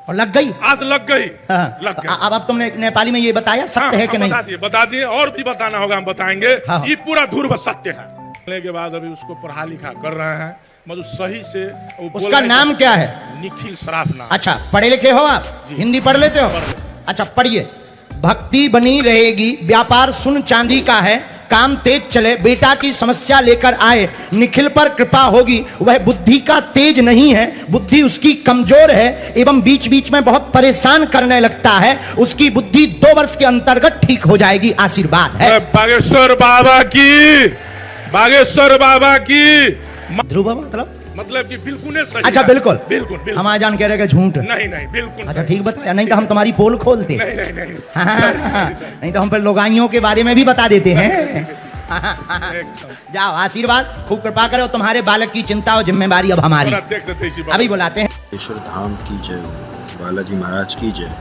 और लग गई, आज लग गई। हाँ। लग गई। अब तुमने नेपाली में ये बताया सत्य है कि नहीं? बता दिए और भी बताना होगा, हम बताएंगे। हाँ। ये पूरा ध्रुव सत्य है। के बाद अभी उसको पढ़ा लिखा कर रहे हैं, मतलब सही से वो बोल उसका रहे नाम हैं। क्या है? निखिल सराफ नाम। अच्छा, पढ़े लिखे हो आप? जी। हिंदी पढ़ लेते हो? पढ़ लेते। अच्छा, पढ़िए। भक्ति बनी रहेगी, व्यापार सुन चांदी का है, काम तेज चले, बेटा की समस्या लेकर आए, निखिल पर कृपा होगी, वह बुद्धि का तेज नहीं है, बुद्धि उसकी कमजोर है एवं बीच बीच में बहुत परेशान करने लगता है, उसकी बुद्धि 2 वर्ष के अंतर्गत ठीक हो जाएगी, आशीर्वाद है। बागेश्वर बाबा की, बागेश्वर बाबा की। ध्रुव बाबा मतलब कि बिल्कुल सही। अच्छा, बिल्कुल बिल्कुल बिल्कुल। हम आजान कह रहे कि झूठ। नहीं नहीं बिल्कुल। अच्छा, ठीक बताया, नहीं तो हम तुम्हारी पोल खोलते। नहीं नहीं नहीं। हाँ, नहीं तो हम फिर लोगाइयों के बारे में भी बता देते हैं। जाओ, आशीर्वाद, खूब कृपा करो, तुम्हारे बालक की चिंता और जिम्मेवारी अब हमारी। देख देते इसी बात। अभी बुलाते हैं। बागेश्वर धाम की जय, बालाजी महाराज की जय।